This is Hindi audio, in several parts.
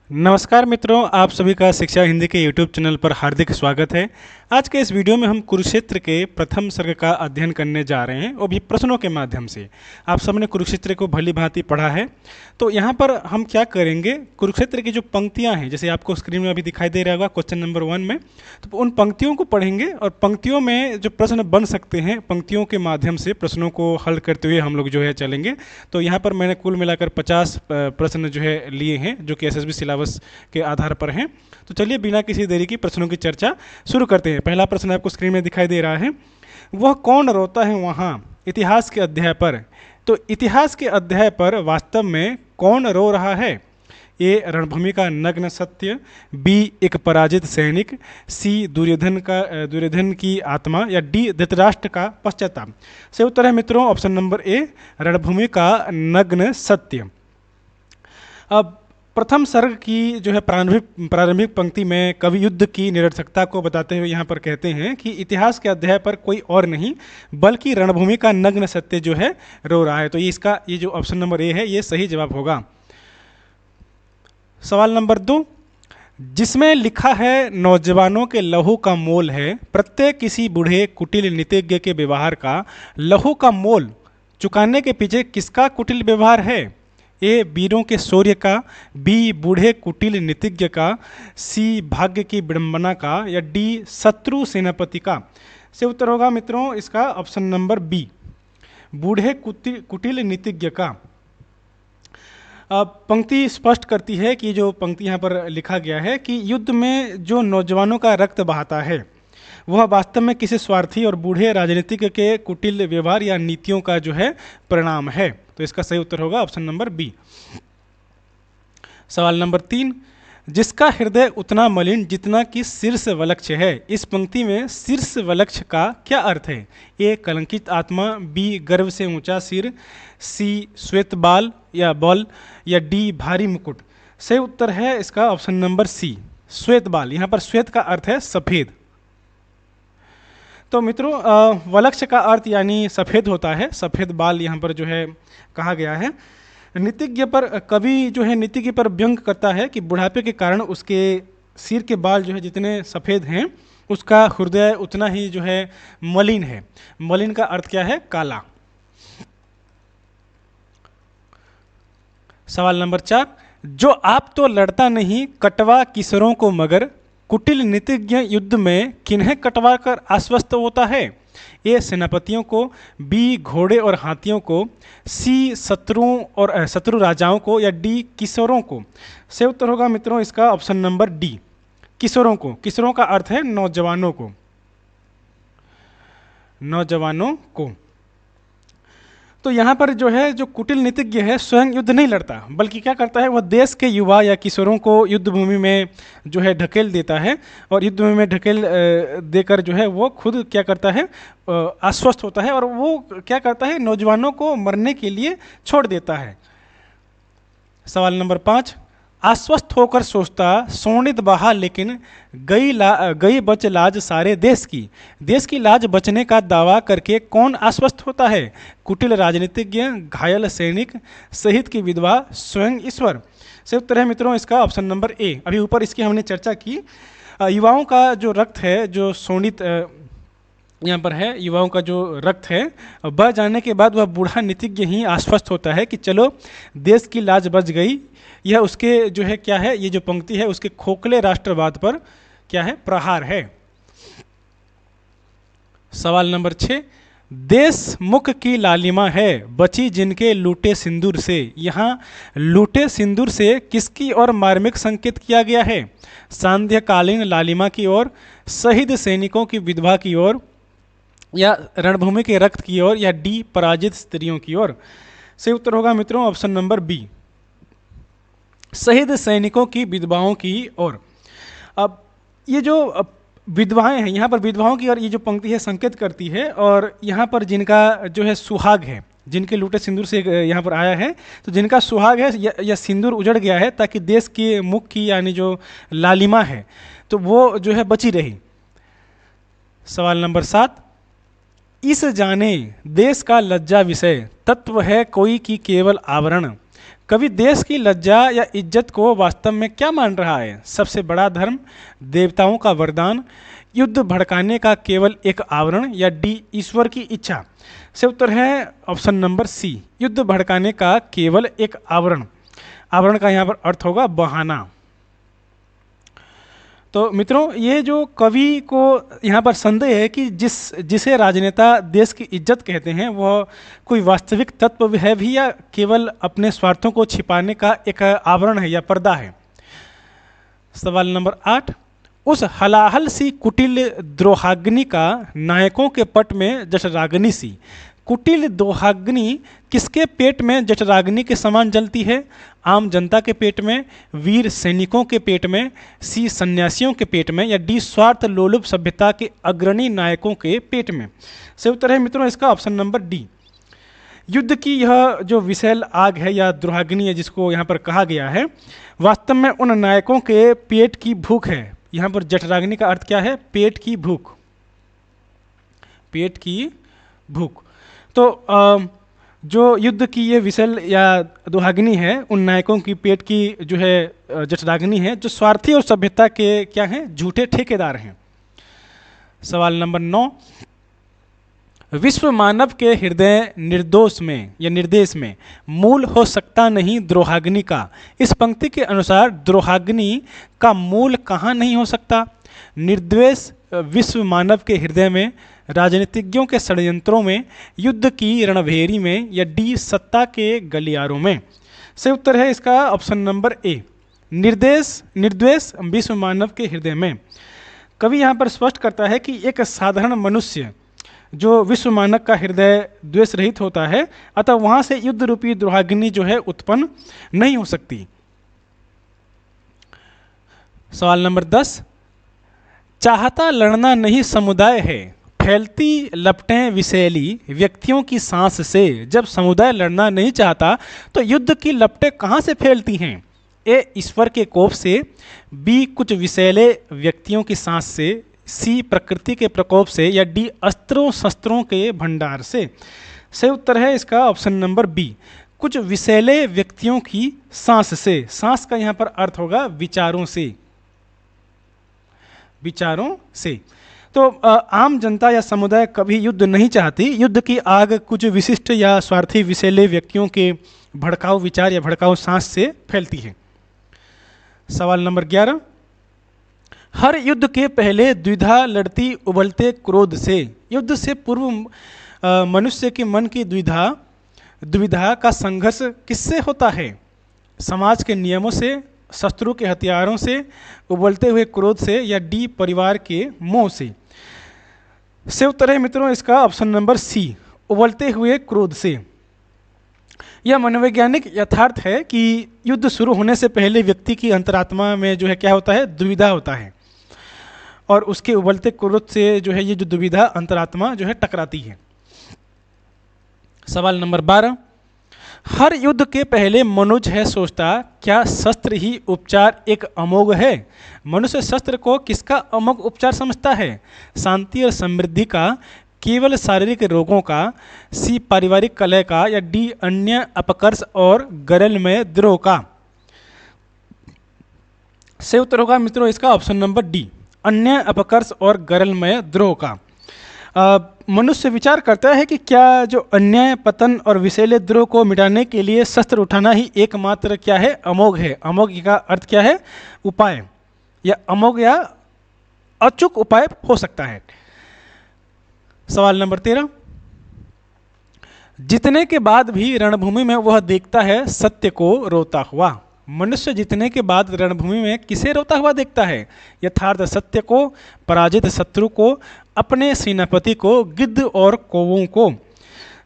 नमस्कार मित्रों, आप सभी का शिक्षा हिंदी के YouTube चैनल पर हार्दिक स्वागत है। आज के इस वीडियो में हम कुरुक्षेत्र के प्रथम सर्ग का अध्ययन करने जा रहे हैं, वो भी प्रश्नों के माध्यम से। आप सबने कुरुक्षेत्र को भली भांति पढ़ा है, तो यहाँ पर हम क्या करेंगे, कुरुक्षेत्र की जो पंक्तियाँ हैं, जैसे आपको स्क्रीन में अभी दिखाई दे रहा होगा क्वेश्चन नंबर 1 में, तो उन पंक्तियों को पढ़ेंगे और पंक्तियों में जो प्रश्न बन सकते हैं, पंक्तियों के माध्यम से प्रश्नों को हल करते हुए हम लोग जो है चलेंगे। तो यहाँ पर मैंने कुल मिलाकर 50 प्रश्न जो है लिए हैं, जो कि एसएसबी सिलेबस के आधार पर हैं। तो चलिए बिना किसी देरी की प्रश्नों की चर्चा शुरू करते हैं। पहला प्रश्न आपको स्क्रीन में दिखाई दे रहा है, वह कौन रोता है वहाँ इतिहास के अध्याय पर। तो इतिहास के अध्याय पर वास्तव में कौन रो रहा है? ए रणभूमि का नग्न सत्य, बी एक पराजित सैनिक, सी दुर्योधन की आत्मा, या डी धृतराष्ट्र का पश्चाताप। सही उत्तर है मित्रों ऑप्शन नंबर ए, रणभूमि का नग्न सत्य। अब प्रथम सर्ग की जो है प्रारंभिक पंक्ति में कवि युद्ध की निरर्थकता को बताते हुए यहाँ पर कहते हैं कि इतिहास के अध्याय पर कोई और नहीं बल्कि रणभूमि का नग्न सत्य जो है रो रहा है। तो ये जो ऑप्शन नंबर ए है, ये सही जवाब होगा। सवाल नंबर 2, जिसमें लिखा है नौजवानों के लहू का मोल है प्रत्येक किसी बूढ़े कुटिल नीतिज्ञ के व्यवहार का, लहू का मोल चुकाने के पीछे किसका कुटिल व्यवहार है? ए वीरों के शौर्य का, बी बूढ़े कुटिल नीतिज्ञ का, सी भाग्य की विडंबना का, या डी शत्रु सेनापति का। से उत्तर होगा मित्रों इसका ऑप्शन नंबर बी, बूढ़े कुटिल नीतिज्ञ का। अब पंक्ति स्पष्ट करती है कि जो पंक्ति यहाँ पर लिखा गया है कि युद्ध में जो नौजवानों का रक्त बहाता है वह वास्तव में किसी स्वार्थी और बूढ़े राजनीतिक के कुटिल व्यवहार या नीतियों का जो है परिणाम है। तो इसका सही उत्तर होगा ऑप्शन नंबर बी। सवाल नंबर 3, जिसका हृदय उतना मलिन जितना कि शीर्ष वलक्ष है। इस पंक्ति में शीर्ष वलक्ष का क्या अर्थ है? ए कलंकित आत्मा, बी गर्व से ऊंचा सिर, सी श्वेत बाल या बल, या डी भारी मुकुट। सही उत्तर है इसका ऑप्शन नंबर सी, श्वेत बाल। यहाँ पर श्वेत का अर्थ है सफेद। तो मित्रों वलक्ष का अर्थ यानी सफ़ेद होता है, सफ़ेद बाल यहाँ पर जो है कहा गया है। नीतिज्ञ पर कवि जो है नीतिज्ञ पर व्यंग करता है कि बुढ़ापे के कारण उसके सिर के बाल जो है जितने सफ़ेद हैं उसका हृदय उतना ही जो है मलिन है। मलिन का अर्थ क्या है? काला। सवाल नंबर 4, जो आप तो लड़ता नहीं कटवा किशोरों को मगर, कुटिल नीतिज्ञ युद्ध में किन्हें कटवा कर आश्वस्त होता है? ए सेनापतियों को, बी घोड़े और हाथियों को, सी शत्रु राजाओं को, या डी किशोरों को। सही उत्तर होगा मित्रों इसका ऑप्शन नंबर डी, किशोरों को। किशोरों का अर्थ है नौजवानों को, नौजवानों को। तो यहाँ पर जो है जो कुटिल नीतिज्ञ है स्वयं युद्ध नहीं लड़ता बल्कि क्या करता है, वह देश के युवा या किशोरों को युद्ध भूमि में जो है ढकेल देता है, और युद्ध भूमि में ढकेल देकर जो है वो खुद क्या करता है, आश्वस्त होता है, और वो क्या करता है, नौजवानों को मरने के लिए छोड़ देता है। सवाल नंबर 5, आश्वस्त होकर सोचता सोनित बहा लेकिन गई बच लाज सारे देश की। देश की लाज बचने का दावा करके कौन आश्वस्त होता है? कुटिल राजनीतिज्ञ, घायल सैनिक, शहीद की विधवा, स्वयं ईश्वर। सही उत्तर है मित्रों इसका ऑप्शन नंबर ए। अभी ऊपर इसकी हमने चर्चा की। युवाओं का जो रक्त है, जो सोनित यहाँ पर है, युवाओं का जो रक्त है बह जाने के बाद वह बूढ़ा नीतिज्ञ ही आश्वस्त होता है कि चलो देश की लाज बच गई। यह उसके जो है क्या है, ये जो पंक्ति है उसके खोखले राष्ट्रवाद पर क्या है, प्रहार है। सवाल नंबर 6, देश मुख की लालिमा है बची जिनके लूटे सिंदूर से। यहाँ लूटे सिंदूर से किसकी ओर मार्मिक संकेत किया गया है? सांध्यकालीन लालिमा की ओर, शहीद सैनिकों की विधवा की ओर, या रणभूमि के रक्त की ओर, या डी पराजित स्त्रियों की ओर। सही उत्तर होगा मित्रों ऑप्शन नंबर बी, शहीद सैनिकों की विधवाओं की ओर। अब ये जो विधवाएं हैं, यहाँ पर विधवाओं की और ये जो पंक्ति है संकेत करती है, और यहाँ पर जिनका जो है सुहाग है, जिनके लूटे सिंदूर से यहाँ पर आया है, तो जिनका सुहाग है या सिंदूर उजड़ गया है ताकि देश के मुख की यानी जो लालिमा है तो वो जो है बची रही। सवाल नंबर 7, इस जाने देश का लज्जा विषय तत्व है कोई की केवल आवरण, कवि देश की लज्जा या इज्जत को वास्तव में क्या मान रहा है? सबसे बड़ा धर्म, देवताओं का वरदान, युद्ध भड़काने का केवल एक आवरण, या डी ईश्वर की इच्छा। से उत्तर है ऑप्शन नंबर सी, युद्ध भड़काने का केवल एक आवरण। आवरण का यहाँ पर अर्थ होगा बहाना। तो मित्रों, ये जो कवि को यहाँ पर संदेह है कि जिसे राजनेता देश की इज्जत कहते हैं वह कोई वास्तविक तत्व है भी या केवल अपने स्वार्थों को छिपाने का एक आवरण है या पर्दा है। सवाल नंबर 8, उस हलाहल सी कुटिल द्रोहाग्नि का नायकों के पट में जठराग्नि सी। कुटिल द्रोहाग्नि किसके पेट में जठराग्नि के समान जलती है? आम जनता के पेट में, वीर सैनिकों के पेट में, सी सन्यासियों के पेट में, या डी स्वार्थ लोलुप सभ्यता के अग्रणी नायकों के पेट में। सही उत्तर है मित्रों इसका ऑप्शन नंबर डी। युद्ध की यह जो विषैल आग है या द्रोहाग्नि है जिसको यहाँ पर कहा गया है, वास्तव में उन नायकों के पेट की भूख है। यहाँ पर जठराग्नि का अर्थ क्या है? पेट की भूख, पेट की भूख। तो जो युद्ध की ये विषैल या दुहाग्नि है उन नायकों की पेट की जो है जठराग्नि है, जो स्वार्थी और सभ्यता के क्या हैं? झूठे ठेकेदार हैं। सवाल नंबर 9, विश्व मानव के हृदय निर्दोष में या निर्देश में मूल हो सकता नहीं द्रोहाग्नि का। इस पंक्ति के अनुसार द्रोहाग्नि का मूल कहाँ नहीं हो सकता? निर्द्वेष विश्व मानव के हृदय में, राजनीतिज्ञों के षड्यंत्रों में, युद्ध की रणभेरी में, या डी सत्ता के गलियारों में। सही उत्तर है इसका ऑप्शन नंबर ए, निर्द्वेष विश्व मानव के हृदय में। कवि यहाँ पर स्पष्ट करता है कि एक साधारण मनुष्य जो विश्व मानव का हृदय द्वेष रहित होता है, अतः वहाँ से युद्ध रूपी द्रोहाग्नि जो है उत्पन्न नहीं हो सकती। सवाल नंबर 10, चाहता लड़ना नहीं समुदाय है, फैलती लपटें विषैली व्यक्तियों की सांस से। जब समुदाय लड़ना नहीं चाहता तो युद्ध की लपटें कहाँ से फैलती हैं? ए ईश्वर के कोप से, बी कुछ विषैले व्यक्तियों की सांस से, सी प्रकृति के प्रकोप से, या डी अस्त्रों शस्त्रों के भंडार से। सही उत्तर है इसका ऑप्शन नंबर बी, कुछ विषैले व्यक्तियों की सांस से। सांस का यहाँ पर अर्थ होगा विचारों से, विचारों से। तो आम जनता या समुदाय कभी युद्ध नहीं चाहती। युद्ध की आग कुछ विशिष्ट या स्वार्थी विषैले व्यक्तियों के भड़काऊ विचार या भड़काऊ सांस से फैलती है। सवाल नंबर 11, हर युद्ध के पहले द्विधा लड़ती उबलते क्रोध से। युद्ध से पूर्व मनुष्य के मन की दुविधा का संघर्ष किससे होता है? समाज के नियमों से, शत्रु के हथियारों से, उबलते हुए क्रोध से, या डी परिवार के मोह से। से उत्तर है मित्रों इसका ऑप्शन नंबर सी, उबलते हुए क्रोध से। यह मनोवैज्ञानिक यथार्थ है कि युद्ध शुरू होने से पहले व्यक्ति की अंतरात्मा में जो है क्या होता है? दुविधा होता है, और उसके उबलते क्रोध से जो है ये जो दुविधा अंतरात्मा जो है टकराती है। सवाल नंबर 12, हर युद्ध के पहले मनुज है सोचता, क्या शस्त्र ही उपचार एक अमोघ है? मनुष्य शस्त्र को किसका अमोघ उपचार समझता है? शांति और समृद्धि का, केवल शारीरिक रोगों का, सी पारिवारिक कलह का, या डी अन्य अपकर्ष और गरलमय द्रोह का। सही उत्तर होगा मित्रों इसका ऑप्शन नंबर डी, अन्य अपकर्ष और गरलमय द्रोह का। मनुष्य विचार करता है कि क्या जो अन्याय, पतन और विषैले द्रोह को मिटाने के लिए शस्त्र उठाना ही एकमात्र क्या है? अमोघ है। अमोघ का अर्थ क्या है? उपाय, या अमोघ या अचूक उपाय हो सकता है। सवाल नंबर 13, जीतने के बाद भी रणभूमि में वह देखता है सत्य को रोता हुआ। मनुष्य जीतने के बाद रणभूमि में किसे रोता हुआ देखता है? यथार्थ सत्य को, पराजित शत्रु को, अपने सेनापति को, गिद्ध और कौवों को।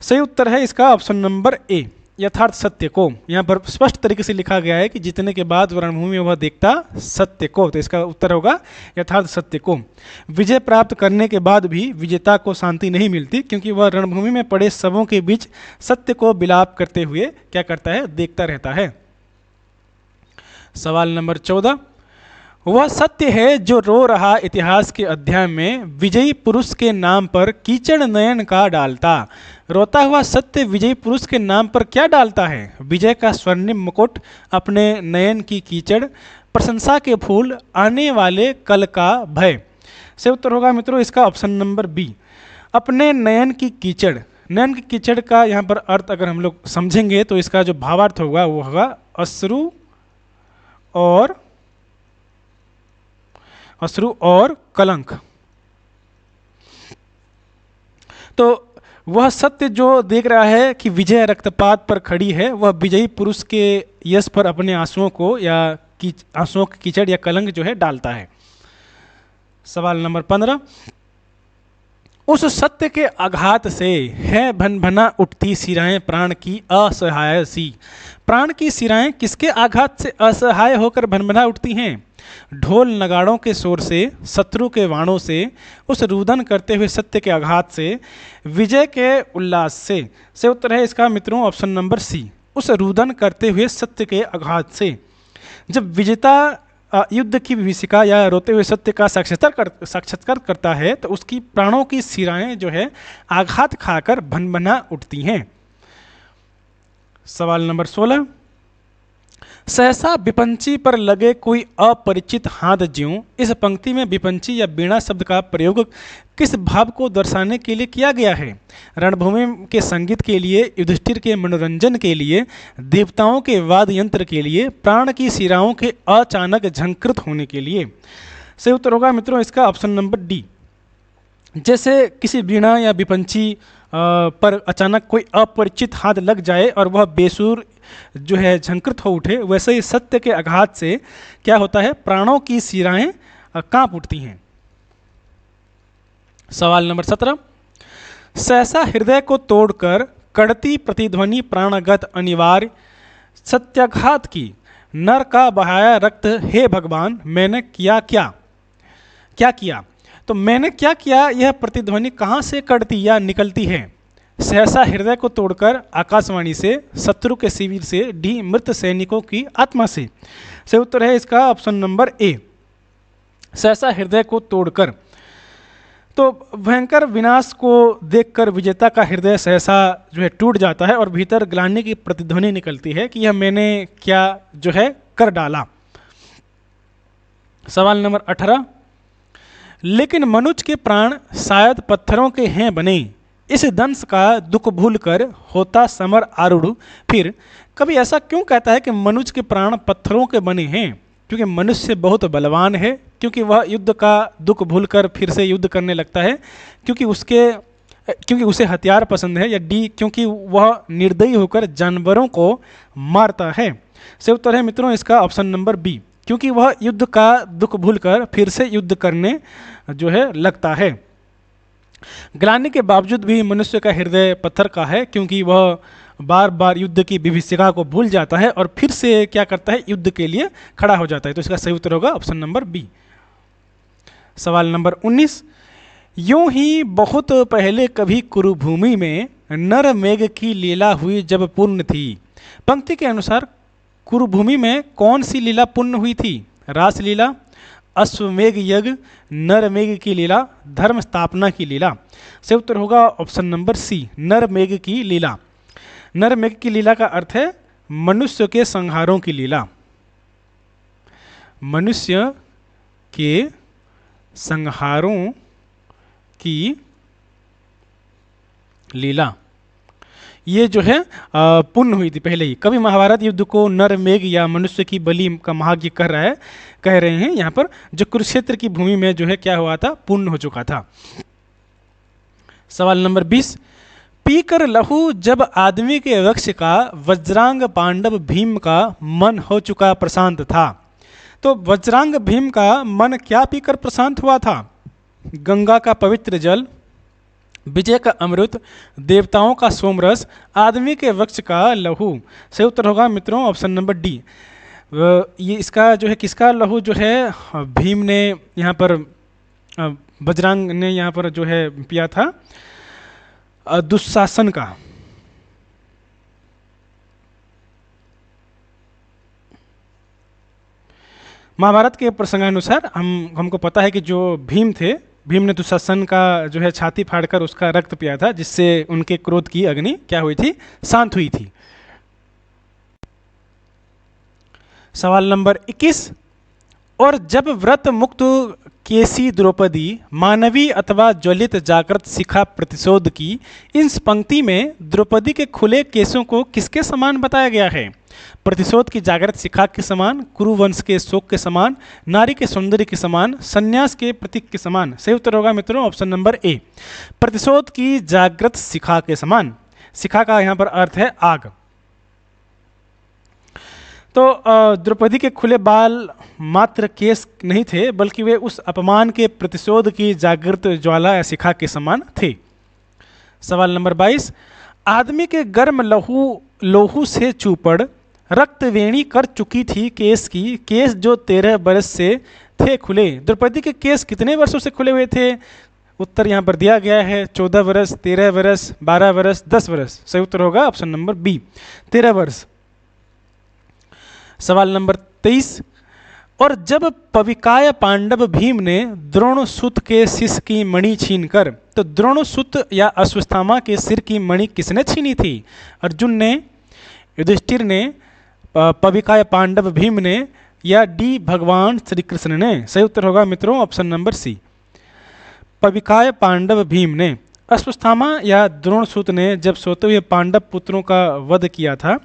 सही उत्तर है इसका ऑप्शन नंबर ए, यथार्थ सत्य को। यहाँ पर स्पष्ट तरीके से लिखा गया है कि जीतने के बाद रणभूमि में वह देखता सत्य को, तो इसका उत्तर होगा यथार्थ सत्य को। विजय प्राप्त करने के बाद भी विजेता को शांति नहीं मिलती, क्योंकि वह रणभूमि में पड़े शवों के बीच सत्य को विलाप करते हुए क्या करता है? देखता रहता है। सवाल नंबर 14, वह सत्य है जो रो रहा इतिहास के अध्याय में विजयी पुरुष के नाम पर कीचड़ नयन का डालता। रोता हुआ सत्य विजयी पुरुष के नाम पर क्या डालता है? विजय का स्वर्णिम मुकुट, अपने नयन की कीचड़, प्रशंसा के फूल, आने वाले कल का भय। से उत्तर होगा मित्रों इसका ऑप्शन नंबर बी, अपने नयन की कीचड़। नयन की कीचड़ का यहाँ पर अर्थ अगर हम लोग समझेंगे तो इसका जो भावार्थ होगा वो होगा अश्रु और कलंक। तो वह सत्य जो देख रहा है कि विजय रक्तपात पर खड़ी है, वह विजयी पुरुष के यश पर अपने आंसुओं को या आंसुओं की कीचड़ या कलंक जो है डालता है। सवाल नंबर 15, उस सत्य के आघात से है भनभना उठती सिराएं प्राण की असहाय सी। प्राण की सिराएं किसके आघात से असहाय होकर भनभना उठती हैं? ढोल नगाड़ों के शोर से, शत्रु के वाणों से, उस रुदन करते हुए सत्य के आघात से, विजय के उल्लास से उत्तर है इसका मित्रों ऑप्शन नंबर सी, उस रुदन करते हुए सत्य के आघात से। जब विजेता युद्ध की विभीषिका या रोते हुए सत्य का साक्षात्कार करता है तो उसकी प्राणों की सिराएं जो है आघात खाकर भनभना उठती हैं। सवाल नंबर 16, सहसा विपंची पर लगे कोई अपरिचित हाथ ज्यों। इस पंक्ति में विपंची या बीणा शब्द का प्रयोग किस भाव को दर्शाने के लिए किया गया है? रणभूमि के संगीत के लिए, युधिष्ठिर के मनोरंजन के लिए, देवताओं के वाद्य यंत्र के लिए, प्राण की सिराओं के अचानक झंकृत होने के लिए। सही उत्तर होगा मित्रों इसका ऑप्शन नंबर डी। जैसे किसी बीणा या विपंची पर अचानक कोई अपरिचित हाथ लग जाए और वह बेसुर जो है झंकृत हो उठे, वैसे ही सत्य के आघात से क्या होता है? प्राणों की सिराएं कांप उठती हैं। सवाल नंबर 17, सहसा हृदय को तोड़कर कड़ती प्रतिध्वनि प्राणगत अनिवार्य, सत्याघात की, नर का बहाया रक्त, हे भगवान मैंने किया क्या किया? तो मैंने क्या किया यह प्रतिध्वनि कहाँ से कड़ती या निकलती है? सहसा हृदय को तोड़कर आकाशवाणी से, शत्रु के शिविर से, डी मृत सैनिकों की आत्मा से। सही उत्तर है इसका ऑप्शन नंबर ए, सहसा हृदय को तोड़कर। तो भयंकर विनाश को देखकर विजेता का हृदय सहसा जो है टूट जाता है और भीतर ग्लानि की प्रतिध्वनि निकलती है कि यह मैंने क्या जो है कर डाला। सवाल नंबर 18, लेकिन मनुष्य के प्राण शायद पत्थरों के हैं बने, इस दंश का दुख भूलकर होता समर आरूढ़। फिर कभी ऐसा क्यों कहता है कि मनुष्य के प्राण पत्थरों के बने हैं? क्योंकि मनुष्य बहुत बलवान है, क्योंकि वह युद्ध का दुख भूलकर फिर से युद्ध करने लगता है, क्योंकि उसे हथियार पसंद है, या डी क्योंकि वह निर्दयी होकर जानवरों को मारता है। सही उत्तर है मित्रों इसका ऑप्शन नंबर बी, क्योंकि वह युद्ध का दुख भूलकर फिर से युद्ध करने जो है लगता है। ग्लानि के बावजूद भी मनुष्य का हृदय पत्थर का है, क्योंकि वह बार बार युद्ध की विभीषिका को भूल जाता है और फिर से क्या करता है? युद्ध के लिए खड़ा हो जाता है। तो इसका सही उत्तर होगा ऑप्शन नंबर बी। सवाल नंबर 19, यूं ही बहुत पहले कभी कुरुभूमि में नर मेघ की लीला हुई जब पूर्ण थी। पंक्ति के अनुसार कुरुभूमि में कौन सी लीला पूर्ण हुई थी? रासलीला, अश्वमेघ यज्ञ, नरमेघ की लीला, धर्म स्थापना की लीला। सही उत्तर होगा ऑप्शन नंबर सी, नरमेघ की लीला। नरमेघ की लीला का अर्थ है मनुष्य के संहारों की लीला, मनुष्य के संहारों की लीला। ये जो है पुण्य हुई थी पहले ही। कभी महाभारत युद्ध को नरमेघ या मनुष्य की बलि का महायज्ञ कह रहे हैं यहाँ पर, जो कुरुक्षेत्र की भूमि में जो है क्या हुआ था? पुण्य हो चुका था। सवाल नंबर 20, पीकर लहू जब आदमी के वक्ष का, वज्रांग पांडव भीम का मन हो चुका प्रशांत था। तो वज्रांग भीम का मन क्या पीकर प्रशांत हुआ था? गंगा का पवित्र जल, विजय का अमृत, देवताओं का सोमरस, आदमी के वक्ष का लहू। सही उत्तर होगा मित्रों ऑप्शन नंबर डी। ये इसका जो है किसका लहू जो है भीम ने यहाँ पर, वज्रांग ने यहाँ पर जो है पिया था? दुशासन का। महाभारत के प्रसंगानुसार हमको पता है कि जो भीम थे, भीम ने दुशासन का जो है छाती फाड़कर उसका रक्त पिया था, जिससे उनके क्रोध की अग्नि क्या हुई थी, शांत हुई थी। सवाल नंबर 21, और जब व्रत मुक्त केसी द्रौपदी मानवी अथवा ज्वलित जागृत शिखा प्रतिशोध की, इस पंक्ति में द्रौपदी के खुले केसों को किसके समान बताया गया है? प्रतिशोध की जागृत शिखा के समान, कुरुवंश के शोक के समान, नारी के सौंदर्य के समान, संन्यास के प्रतीक के समान। सही उत्तर होगा मित्रों ऑप्शन नंबर ए, प्रतिशोध की जागृत शिखा के समान। शिखा का यहाँ पर अर्थ है आग। तो द्रौपदी के खुले बाल मात्र केस नहीं थे, बल्कि वे उस अपमान के प्रतिशोध की जागृत ज्वाला या शिखा के समान थे। सवाल नंबर 22, आदमी के गर्म लोहू से चूपड़ रक्त वेणी कर चुकी थी केस की, केस जो 13 बरस से थे खुले। द्रौपदी के केस कितने वर्षों से खुले हुए थे? उत्तर यहाँ पर दिया गया है, 14 वर्ष, 13 वर्ष, 12 वर्ष, 10 वर्ष। सही उत्तर होगा ऑप्शन नंबर बी, 13 वर्ष। सवाल नंबर 23, और जब पविकाय पांडव भीम ने द्रोणसुत के शिष्य की मणि छीनकर, तो द्रोणसुत या अश्वत्थामा के सिर की मणि किसने छीनी थी? अर्जुन ने, युधिष्ठिर ने, पविकाय पांडव भीम ने, या डी भगवान श्री कृष्ण ने? सही उत्तर होगा मित्रों ऑप्शन नंबर सी, पविकाय पांडव भीम ने। अश्वत्थामा या द्रोणसुत ने जब सोते हुए पांडव पुत्रों का वध किया था,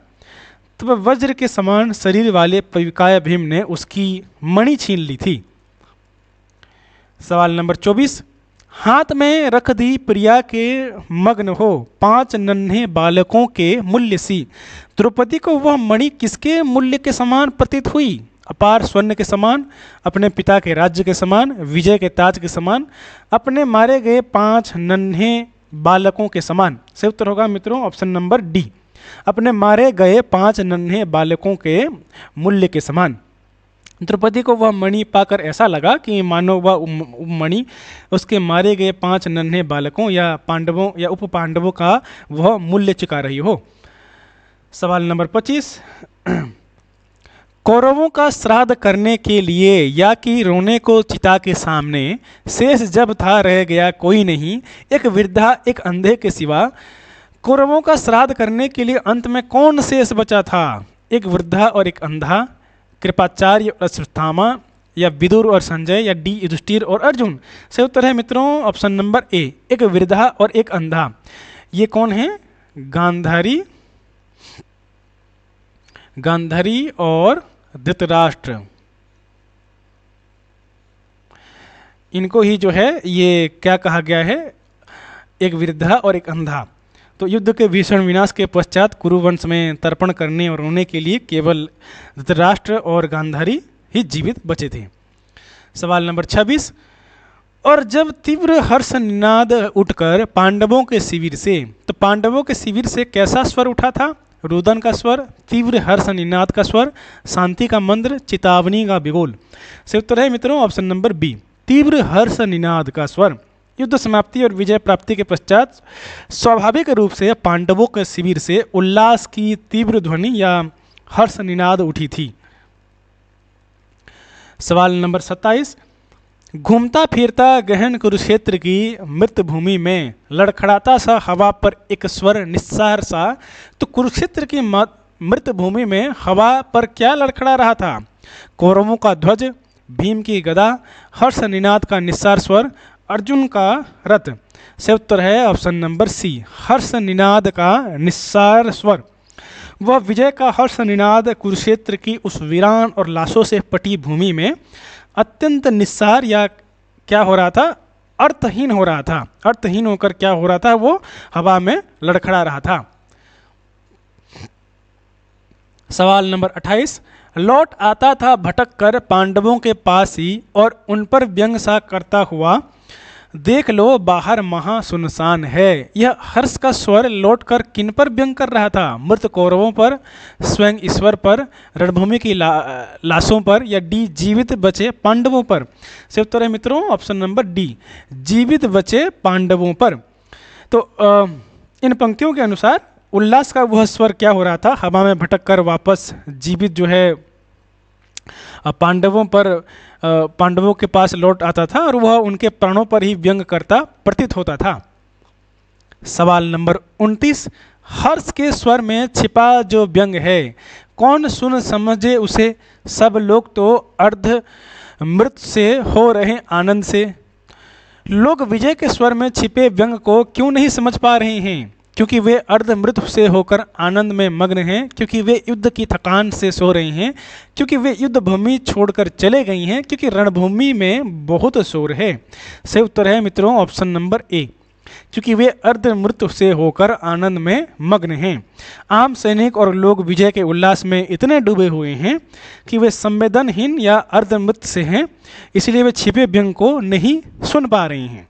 तो वह वज्र के समान शरीर वाले पविकाय भीम ने उसकी मणि छीन ली थी। सवाल नंबर 24, हाथ में रख दी प्रिया के मग्न हो 5 नन्हे बालकों के मूल्य सी, द्रौपदी को वह मणि किसके मूल्य के समान प्रतीत हुई? अपार स्वर्ण के समान, अपने पिता के राज्य के समान, विजय के ताज के समान, अपने मारे गए 5 नन्हे बालकों के समान। सही उत्तर होगा मित्रों ऑप्शन नंबर डी, अपने मारे गए 5 नन्हे बालकों के मूल्य के समान। द्रौपदी को वह मणि पाकर ऐसा लगा कि मानो वह मणि उसके मारे गए 5 नन्हे बालकों या पांडवों या उप पांडवों का वह मूल्य चुका रही हो। सवाल नंबर 25, कौरवों का श्राद्ध करने के लिए या कि रोने को चिता के सामने शेष जब था रह गया कोई नहीं, एक वृद्धा एक अंधे के सिवा। कौरवों का श्राद्ध करने के लिए अंत में कौन शेष बचा था? एक वृद्धा और एक अंधा, कृपाचार्य और अश्वत्थामा, या विदुर और संजय, या डी युधिष्ठिर और अर्जुन? सही उत्तर है मित्रों ऑप्शन नंबर ए, एक वृद्धा और एक अंधा। ये कौन है? गांधारी और धृतराष्ट्र, इनको ही जो है ये क्या कहा गया है, एक वृद्धा और एक अंधा। तो युद्ध के भीषण विनाश के पश्चात कुरुवंश में तर्पण करने और रोने के लिए केवल धृतराष्ट्र और गांधारी ही जीवित बचे थे। सवाल नंबर 26, और जब तीव्र हर्ष निनाद उठकर पांडवों के शिविर से, तो पांडवों के शिविर से कैसा स्वर उठा था? रुदन का स्वर, तीव्र हर्ष निनाद का स्वर, शांति का मंत्र, चेतावनी का बिगुल। सही उत्तर है मित्रों ऑप्शन नंबर बी, तीव्र हर्ष निनाद का स्वर। युद्ध समाप्ति और विजय प्राप्ति के पश्चात स्वाभाविक रूप से पांडवों के शिविर से उल्लास की तीव्र ध्वनि या हर्ष निनाद उठी थी। सवाल नंबर 27, घूमता फिरता गहन कुरुक्षेत्र की मृत भूमि में लड़खड़ाता सा हवा पर एक स्वर निस्सार सा, तो कुरुक्षेत्र की मृत भूमि में हवा पर क्या लड़खड़ा रहा था? कौरवों का ध्वज, भीम की गदा, हर्ष निनाद का निस्सार स्वर, अर्जुन का रथ। सही उत्तर है ऑप्शन नंबर सी, हर्ष निनाद का निस्सार स्वर। वह विजय का हर्ष निनाद कुरुक्षेत्र की उस वीरान और लाशों से पटी भूमि में अत्यंत निस्सार या क्या हो रहा था? अर्थहीन हो रहा था। अर्थहीन होकर क्या हो रहा था? वो हवा में लड़खड़ा रहा था। सवाल नंबर 28, लौट आता था भटक कर पांडवों के पास ही और उन पर व्यंग सा करता हुआ, देख लो बाहर महा सुनसान है। यह हर्ष का स्वर लौटकर किन पर व्यंग कर रहा था? मृत कौरवों पर, स्वयं ईश्वर पर, रणभूमि की लाशों पर, या डी जीवित बचे पांडवों पर? सही उत्तर है मित्रों ऑप्शन नंबर डी, जीवित बचे पांडवों पर। तो इन पंक्तियों के अनुसार उल्लास का वह स्वर क्या हो रहा था? हवा में भटक कर वापस जीवित जो है पांडवों के पास लौट आता था और वह उनके प्राणों पर ही व्यंग करता प्रतीत होता था। सवाल नंबर 29, हर्ष के स्वर में छिपा जो व्यंग है, कौन सुन समझे उसे, सब लोग तो अर्ध मृत से हो रहे आनंद से। लोग विजय के स्वर में छिपे व्यंग को क्यों नहीं समझ पा रहे हैं? क्योंकि वे अर्धमृत से होकर आनंद में मग्न हैं, क्योंकि वे युद्ध की थकान से सो रहे हैं, क्योंकि वे युद्ध भूमि छोड़कर चले गई हैं, क्योंकि रणभूमि में बहुत शोर है। सही उत्तर है मित्रों ऑप्शन नंबर ए, क्योंकि वे अर्धमृत से होकर आनंद में मग्न हैं। आम सैनिक और लोग विजय के उल्लास में इतने डूबे हुए हैं कि वे संवेदनहीन या अर्धमृत से हैं, इसलिए वे छिपे व्यंग को नहीं सुन पा रहे हैं।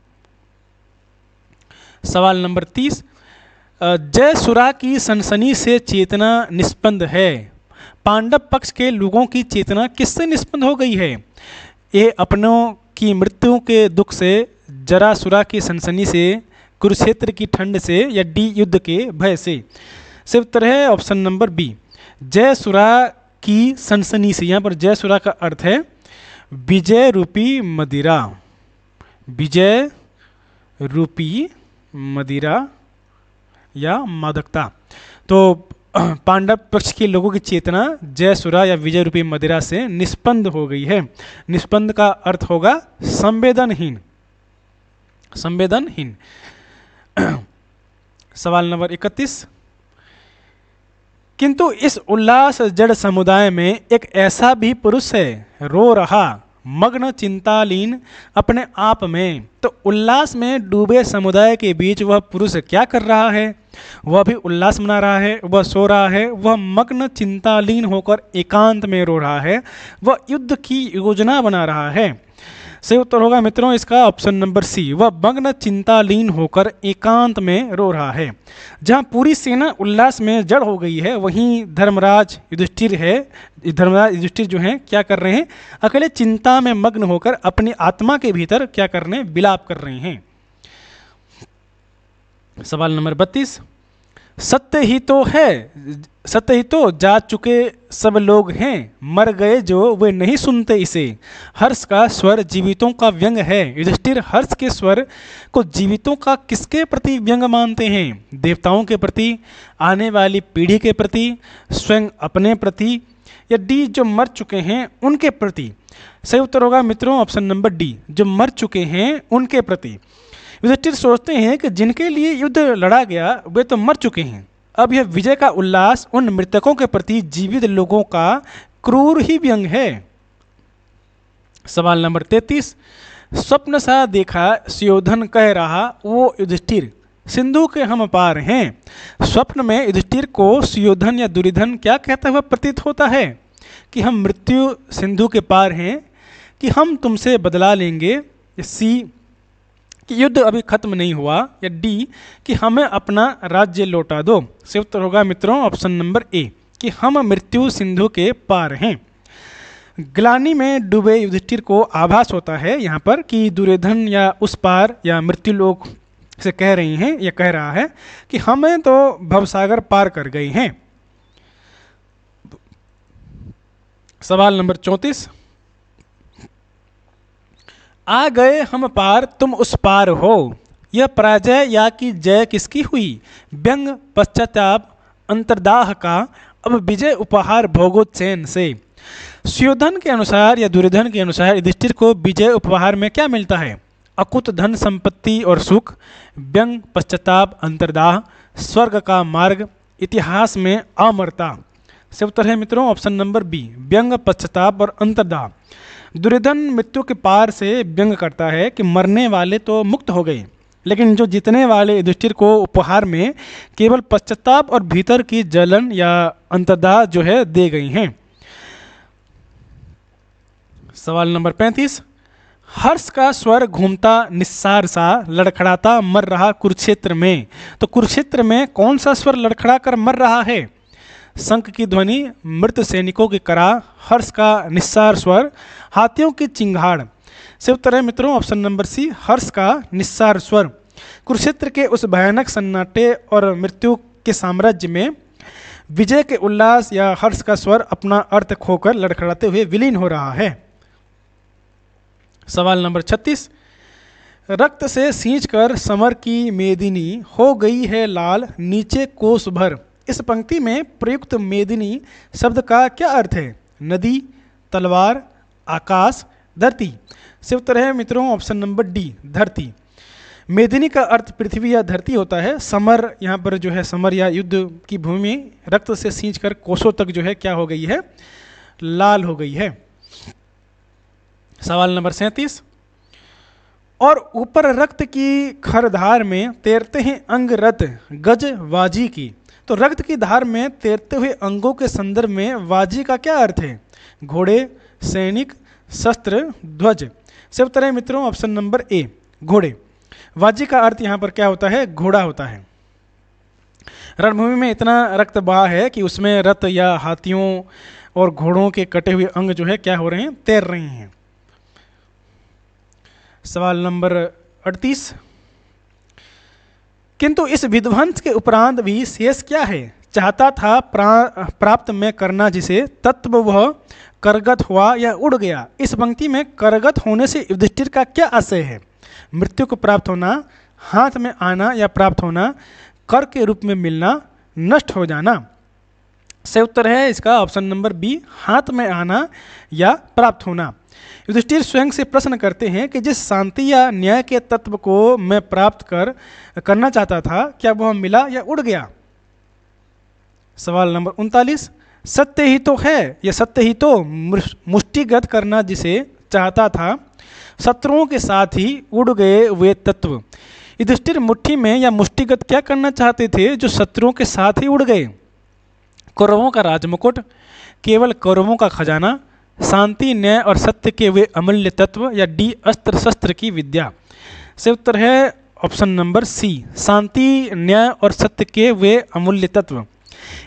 सवाल नंबर 30, जय सुरा की सनसनी से चेतना निष्पन्द है, पांडव पक्ष के लोगों की चेतना किससे निष्पन्द हो गई है? ए अपनों की मृत्यु के दुख से, जरासुरा की सनसनी से, कुरुक्षेत्र की ठंड से, या डी युद्ध के भय से। सही उत्तर है ऑप्शन नंबर बी, जय सुरा की सनसनी से। यहाँ पर जय सुरा का अर्थ है विजय रूपी मदिरा, विजय रूपी मदिरा या मादकता। तो पांडव पक्ष के लोगों की चेतना जयसुरा या विजय रूपी मदिरा से निष्पन्द हो गई है। निष्पन्द का अर्थ होगा संवेदनहीन, संवेदनहीन। सवाल नंबर 31, किंतु इस उल्लास जड़ समुदाय में एक ऐसा भी पुरुष है, रो रहा मग्न चिंतालीन अपने आप में। तो उल्लास में डूबे समुदाय के बीच वह पुरुष क्या कर रहा है? वह भी उल्लास मना रहा है, वह सो रहा है, वह मग्न चिंतालीन होकर एकांत में रो रहा है, वह युद्ध की योजना बना रहा है। सही उत्तर होगा मित्रों इसका ऑप्शन नंबर सी, वह मग्न चिंतालीन होकर एकांत में रो रहा है। जहाँ पूरी सेना उल्लास में जड़ हो गई है, वहीं धर्मराज युधिष्ठिर जो हैं क्या कर रहे हैं? अकेले चिंता में मग्न होकर अपनी आत्मा के भीतर क्या कर रहे हैं? विलाप कर रहे हैं। सवाल नंबर 32, सत्य ही तो है, सत्य ही तो जा चुके सब लोग हैं, मर गए जो वे नहीं सुनते इसे। हर्ष का स्वर जीवितों का व्यंग है। युधिष्ठिर हर्ष के स्वर को जीवितों का किसके प्रति व्यंग मानते हैं? देवताओं के प्रति, आने वाली पीढ़ी के प्रति, स्वयं अपने प्रति, या डी जो मर चुके हैं उनके प्रति। सही उत्तर होगा मित्रों ऑप्शन नंबर डी, जो मर चुके हैं उनके प्रति। युधिष्ठिर सोचते हैं कि जिनके लिए युद्ध लड़ा गया वे तो मर चुके हैं, अब यह विजय का उल्लास उन मृतकों के प्रति जीवित लोगों का क्रूर ही व्यंग है। सवाल नंबर 33, स्वप्न सा देखा सुयोधन कह रहा वो युधिष्ठिर, सिंधु के हम पार हैं। स्वप्न में युधिष्ठिर को सुयोधन या दुर्योधन क्या कहता हुआ प्रतीत होता है? कि हम मृत्यु सिंधु के पार हैं, कि हम तुमसे बदला लेंगे, सी कि युद्ध अभी खत्म नहीं हुआ, या डी कि हमें अपना राज्य लौटा दो। सही उत्तर होगा मित्रों ऑप्शन नंबर ए, कि हम मृत्यु सिंधु के पार हैं। ग्लानि में डूबे युधिष्ठिर को आभास होता है यहाँ पर कि दुर्योधन या उस पार या मृत्यु लोक से कह रही हैं, या कह रहा है कि हमें तो भवसागर पार कर गई हैं। सवाल नंबर 34, आ गए हम पार तुम उस पार हो, यह पराजय या कि जय किसकी हुई? व्यंग पश्चाताप अंतर्दाह का, अब विजय उपहार भोगो चैन से। सुयोधन के अनुसार या दुर्योधन के अनुसार युधिष्ठिर को विजय उपहार में क्या मिलता है? अकुत धन संपत्ति और सुख, व्यंग पश्चाताप अंतर्दाह, स्वर्ग का मार्ग, इतिहास में अमरता। सही उत्तर है मित्रों ऑप्शन नंबर बी, व्यंग पश्चाताप और अंतर्दाह। दुर्योधन मृत्यु के पार से व्यंग करता है कि मरने वाले तो मुक्त हो गए, लेकिन जो जीतने वाले युधिष्ठिर को उपहार में केवल पश्चाताप और भीतर की जलन या अंतर्दाह जो है दे गई हैं। सवाल नंबर 35, हर्ष का स्वर घूमता निस्सार सा लड़खड़ाता मर रहा कुरुक्षेत्र में। तो कुरुक्षेत्र में कौन सा स्वर लड़खड़ा कर मर रहा है? शंख की ध्वनि, मृत सैनिकों की कराह, हर्ष का निस्सार स्वर, हाथियों की चिंगाड़। सही उत्तर है मित्रों ऑप्शन नंबर सी, हर्ष का निस्सार स्वर। कुरुक्षेत्र के उस भयानक सन्नाटे और मृत्यु के साम्राज्य में विजय के उल्लास या हर्ष का स्वर अपना अर्थ खोकर लड़खड़ाते हुए विलीन हो रहा है। सवाल नंबर 36, रक्त से सींचकर समर की मेदिनी हो गई है लाल नीचे कोस भर। इस पंक्ति में प्रयुक्त मेदिनी शब्द का क्या अर्थ है? नदी, तलवार, आकाश, धरती। से उत्तर है मित्रों ऑप्शन नंबर डी, धरती। मेदिनी का अर्थ पृथ्वी या धरती होता है। समर यहाँ पर जो है समर या युद्ध की भूमि रक्त से सींचकर कोसों तक जो है क्या हो गई है? लाल हो गई है। सवाल नंबर 37, और ऊपर रक्त की खरधार में तैरते हैं अंग रथ गज वाजी की। तो रक्त की धार में तैरते हुए अंगों के संदर्भ में वाजी का क्या अर्थ है? घोड़े, सैनिक, शस्त्र, ध्वज। से उत्तर है मित्रों ऑप्शन नंबर ए, घोड़े। वाजी का अर्थ यहाँ पर क्या होता है? घोड़ा होता है। रणभूमि में इतना रक्त बहा है कि उसमें रथ या हाथियों और घोड़ों के कटे हुए अंग जो है क्या हो रहे हैं? तैर रहे हैं। सवाल नंबर 38, किंतु इस विध्वंस के उपरांत भी शेष क्या है? चाहता था प्राप्त में करना जिसे तत्व वह करगत हुआ या उड़ गया। इस पंक्ति में करगत होने से युधिष्ठिर का क्या आशय है? मृत्यु को प्राप्त होना, हाथ में आना या प्राप्त होना, कर के रूप में मिलना, नष्ट हो जाना। सही उत्तर है इसका ऑप्शन नंबर बी, हाथ में आना या प्राप्त होना। युधिष्ठिर स्वयं से प्रश्न करते हैं कि जिस शांति या न्याय के तत्व को मैं प्राप्त करना चाहता था क्या वह मिला या उड़ गया? सवाल नंबर 39, सत्य ही तो है, यह सत्य ही तो मुष्टिगत करना जिसे चाहता था शत्रुओं के साथ ही उड़ गए वे तत्व। युधिष्ठिर मुट्ठी में या मुष्टिगत क्या करना चाहते थे जो शत्रुओं के साथ ही उड़ गए? कौरवों का राजमुकुट, केवल कौरवों का खजाना, शांति, न्याय और सत्य के वे अमूल्य तत्व, या डी अस्त्र शस्त्र की विद्या। से उत्तर है ऑप्शन नंबर सी, शांति, न्याय और सत्य के वे अमूल्य तत्व।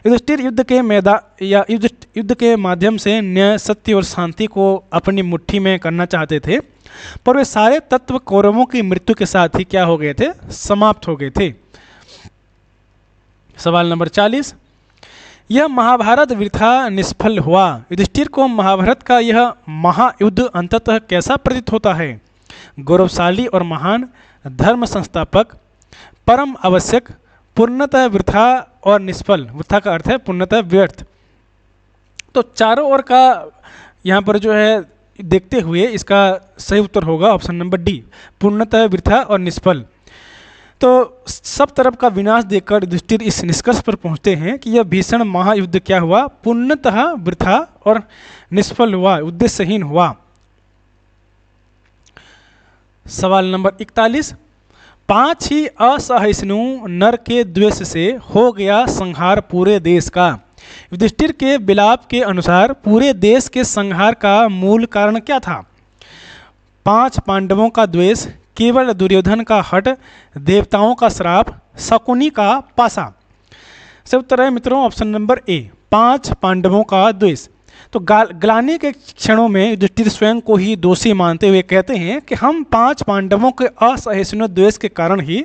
युधिष्ठिर युद्ध के मैदान या युद्ध के माध्यम से न्याय, सत्य और शांति को अपनी मुट्ठी में करना चाहते थे, पर वे सारे तत्व कौरवों की मृत्यु के साथ ही क्या हो गए थे? समाप्त हो गए थे। सवाल नंबर 40, यह महाभारत वृथा निष्फल हुआ। युधिष्ठिर को महाभारत का यह महायुद्ध अंततः कैसा प्रतीत होता है? गौरवशाली और महान, धर्म संस्थापक, परम आवश्यक, पूर्णतः वृथा और निष्फल। वृथा का अर्थ है पूर्णतः व्यर्थ। तो चारों ओर का यहाँ पर जो है देखते हुए इसका सही उत्तर होगा ऑप्शन नंबर डी, पूर्णतः वृथा और निष्फल। तो सब तरफ का विनाश देखकर युधिष्ठिर इस निष्कर्ष पर पहुंचते हैं कि यह भीषण महायुद्ध क्या हुआ? पूर्णतः वृथा और निष्फल हुआ, उद्देश्यहीन हुआ। सवाल नंबर 41, 5 ही असहिष्णु नर के द्वेष से हो गया संहार पूरे देश का। युधिष्ठिर के विलाप के अनुसार पूरे देश के संहार का मूल कारण क्या था? 5 पांडवों का द्वेष, केवल दुर्योधन का हठ, देवताओं का श्राप, शकुनी का पासा। से उत्तर है मित्रों ऑप्शन नंबर ए, 5 पांडवों का द्वेष। तो ग्लानि के क्षणों में युधिष्ठिर स्वयं को ही दोषी मानते हुए कहते हैं कि हम 5 पांडवों के असहिष्णु द्वेष के कारण ही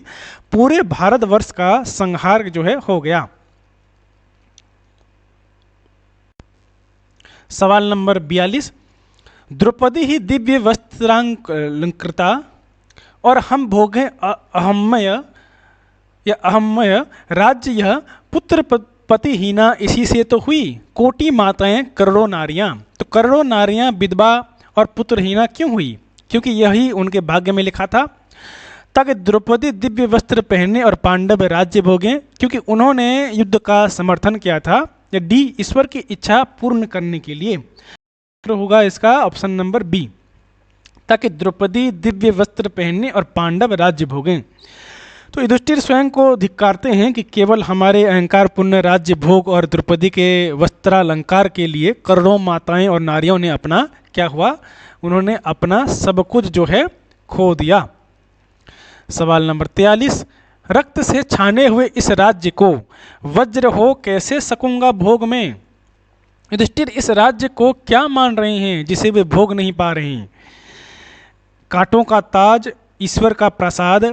पूरे भारतवर्ष का संहार जो है हो गया। सवाल नंबर 42, द्रौपदी ही दिव्य वस्त्रालंकृता और हम भोगे अहम्य राज्य, यह पुत्र पतिहीना इसी से तो हुई। कोटि माताएं करोड़ों नारियां, तो करोड़ों नारियां विधवा और पुत्रहीना क्यों हुई? क्योंकि यही उनके भाग्य में लिखा था। ताकि द्रौपदी दिव्य वस्त्र पहनने और पांडव राज्य भोगें, क्योंकि उन्होंने युद्ध का समर्थन किया था। या डी, ईश्वर की इच्छा पूर्ण करने के लिए। तो होगा इसका ऑप्शन नंबर बी, ताकि द्रौपदी दिव्य वस्त्र पहनने और पांडव राज्य भोगें। तो युधिष्ठिर स्वयं को धिक्कारते हैं कि केवल हमारे अहंकारपूर्ण राज्य भोग और द्रौपदी के वस्त्रालंकार के लिए करोड़ों माताएं और नारियों ने अपना क्या हुआ? उन्होंने अपना सब कुछ जो है खो दिया। सवाल नंबर 43, रक्त से छाने हुए इस राज्य को वज्र हो कैसे सकूंगा भोग में। युधिष्ठिर इस राज्य को क्या मान रहे हैं जिसे वे भोग नहीं पा रहे हैं? कांटों का ताज, ईश्वर का प्रसाद,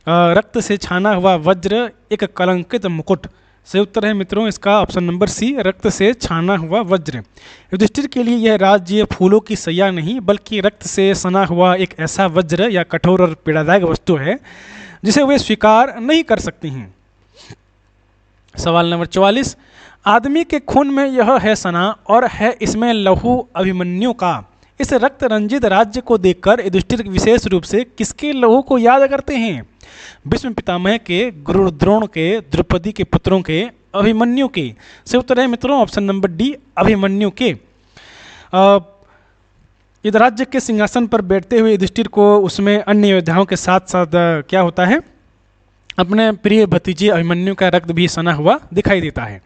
रक्त से छाना हुआ वज्र, एक कलंकित मुकुट। सही उत्तर है मित्रों इसका ऑप्शन नंबर सी, रक्त से छाना हुआ वज्र। युधिष्ठिर के लिए यह राज्य फूलों की सैया नहीं बल्कि रक्त से सना हुआ एक ऐसा वज्र या कठोर और पीड़ादायक वस्तु है जिसे वे स्वीकार नहीं कर सकती हैं। सवाल नंबर 44, आदमी के खून में यह है सना और है इसमें लहू अभिमन्यु का। इस रक्त रंजित राज्य को देखकर युधिष्ठिर विशेष रूप से किसके लहू को याद करते हैं? भीष्म पितामह के, गुरु द्रोण के, द्रौपदी के पुत्रों के, अभिमन्यु के। सही उत्तर है मित्रों ऑप्शन नंबर डी, अभिमन्यु के। इस राज्य के सिंहासन पर बैठते हुए युधिष्ठिर को उसमें अन्य योद्धाओं के साथ साथ क्या होता है, अपने प्रिय भतीजे अभिमन्यु का रक्त भी सना हुआ दिखाई देता है।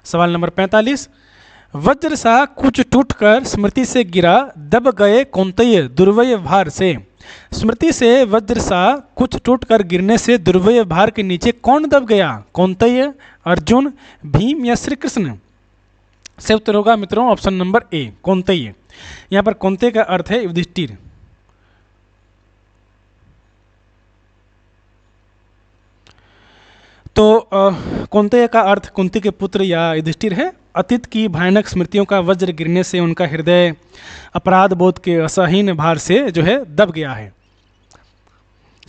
सवाल नंबर 45, वज्र सा कुछ टूटकर स्मृति से गिरा, दब गए कौंतेय दुर्वय भार से। स्मृति से वज्र सा कुछ टूटकर गिरने से दुर्वय भार के नीचे कौन दब गया? कौंतेय, अर्जुन, भीम या श्री कृष्ण? सही उत्तर होगा मित्रों ऑप्शन नंबर ए, कौंतेय। यहाँ पर कौंतेय का अर्थ है युधिष्ठिर। तो कौंतेय का अर्थ कुंती के पुत्र या युधिष्ठिर है। अतीत की भयानक स्मृतियों का वज्र गिरने से उनका हृदय अपराध बोध के असहीन भार से जो है दब गया है।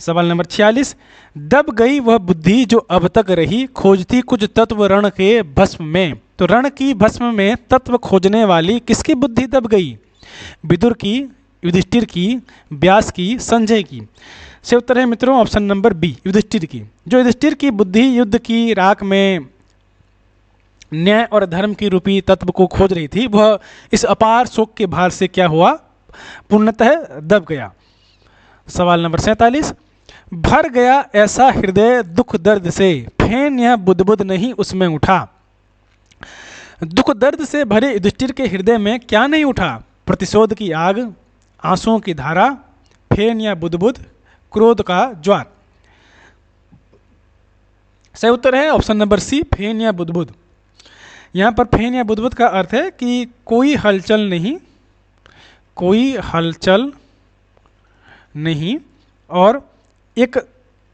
सवाल नंबर 46, दब गई वह बुद्धि जो अब तक रही, खोजती कुछ तत्व रण के भस्म में। तो रण की भस्म में तत्व खोजने वाली किसकी बुद्धि दब गई? विदुर की, युधिष्ठिर की, व्यास की, संजय की? से उत्तर है मित्रों ऑप्शन नंबर बी, युधिष्ठिर की। जो युधिष्ठिर की बुद्धि युद्ध की राख में न्याय और धर्म की रूपी तत्व को खोज रही थी, वह इस अपार शोक के भार से क्या हुआ? पूर्णतः दब गया। सवाल नंबर 47, भर गया ऐसा हृदय दुख दर्द से, फेन या बुदबुद नहीं उसमें उठा। दुख दर्द से भरे युधिष्ठिर के हृदय में क्या नहीं उठा? प्रतिशोध की आग, आंसुओं की धारा, फेन या बुदबुद, क्रोध का ज्वार? सही उत्तर है ऑप्शन नंबर सी, फेन या बुदबुद। यहाँ पर फेन या बुदबुद का अर्थ है कि कोई हलचल नहीं, कोई हलचल नहीं और एक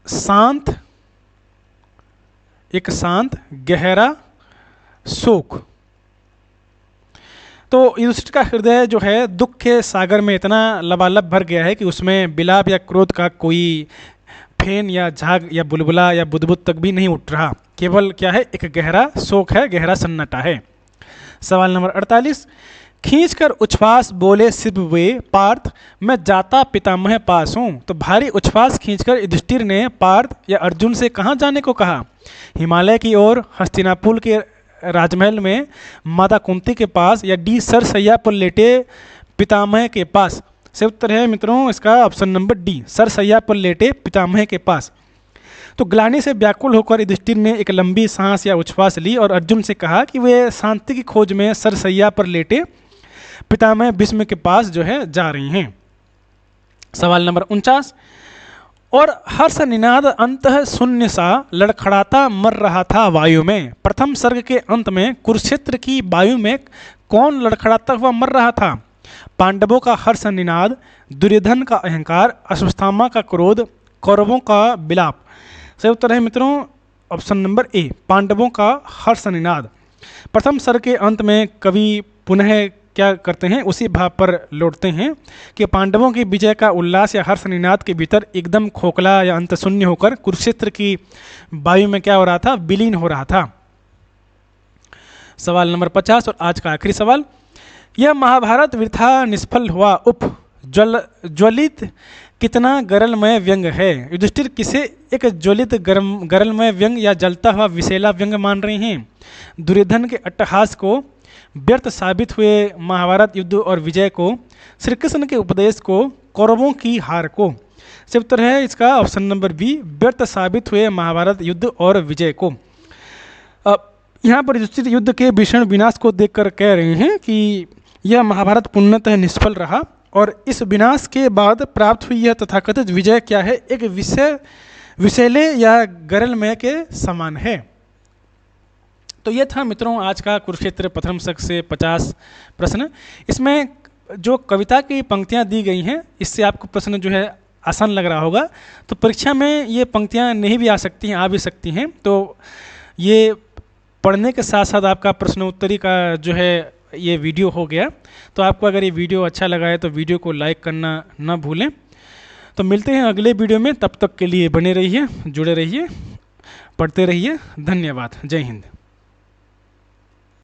शांत गहरा शोक। तो युधिष्ठिर का हृदय जो है दुख के सागर में इतना लबालब भर गया है कि उसमें विलाप या क्रोध का कोई फेन या झाग या बुलबुला या बुदबुद तक भी नहीं उठ रहा। केवल क्या है? एक गहरा शोक है, गहरा सन्नाटा है। सवाल नंबर 48, खींचकर उच्छ्वास बोले शिव वे पार्थ, मैं जाता पितामह पास हूँ। तो भारी उच्छ्वास खींचकर युधिष्ठिर ने पार्थ या अर्जुन से कहाँ जाने को कहा? हिमालय की ओर, हस्तिनापुर के राजमहल में, माता कुंती के पास, या डी सरसैया पर लेटे पितामह के पास? सही उत्तर है मित्रों इसका ऑप्शन नंबर डी, सरसैया पर लेटे पितामह के पास। तो ग्लानि से व्याकुल होकर युधिष्ठिर ने एक लंबी सांस या उच्छ्वास ली और अर्जुन से कहा कि वे शांति की खोज में सरसैया पर लेटे पितामह भीष्म के पास जो है जा रही हैं। सवाल नंबर 49, और हर्ष निनाद अंतः शून्य सा लड़खड़ाता मर रहा था वायु में। प्रथम सर्ग के अंत में कुरुक्षेत्र की वायु में कौन लड़खड़ाता हुआ मर रहा था? पांडवों का हर्ष निनाद, दुर्योधन का अहंकार, अश्वत्थामा का क्रोध, कौरवों का विलाप? सही उत्तर है मित्रों ऑप्शन नंबर ए, पांडवों का हर्ष निनाद। प्रथम सर्ग के अंत में कवि पुनः क्या करते हैं? उसी भाव पर लौटते हैं कि पांडवों की विजय का उल्लास या हर्ष निनाद के भीतर एकदम खोखला या अंत शून्य होकर कुरुक्षेत्र की वायु में क्या हो रहा था? विलीन हो रहा था। सवाल नंबर 50 और आज का आखिरी सवाल, यह महाभारत वृथा निष्फल हुआ ज्वलित कितना गरलमय व्यंग है? युधिष्ठिर किसे एक ज्वलित गरलमय व्यंग या जलता हुआ विशेला व्यंग मान रहे हैं? दुर्योधन के अट्टहास को, व्यर्थ साबित हुए महाभारत युद्ध और विजय को, श्री कृष्ण के उपदेश को, कौरवों की हार को? सही उत्तर है इसका ऑप्शन नंबर बी, व्यर्थ साबित हुए महाभारत युद्ध और विजय को। यहाँ पर युधिष्ठिर युद्ध के भीषण विनाश को देखकर कह रहे हैं कि यह महाभारत पूर्णतः निष्फल रहा और इस विनाश के बाद प्राप्त हुई यह तथाकथित विजय क्या है? एक विषैले या गरलमय के समान है। तो ये था मित्रों आज का कुरुक्षेत्र प्रथम सर्ग से 50 प्रश्न। इसमें जो कविता की पंक्तियां दी गई हैं इससे आपको प्रश्न जो है आसान लग रहा होगा। तो परीक्षा में ये पंक्तियां नहीं भी आ सकती हैं, आ भी सकती हैं। तो ये पढ़ने के साथ साथ आपका प्रश्नोत्तरी का जो है ये वीडियो हो गया। तो आपको अगर ये वीडियो अच्छा लगा है तो वीडियो को लाइक करना ना भूलें। तो मिलते हैं अगले वीडियो में, तब तक के लिए बने रहिए, जुड़े रहिए, पढ़ते रहिए। धन्यवाद। जय हिंद।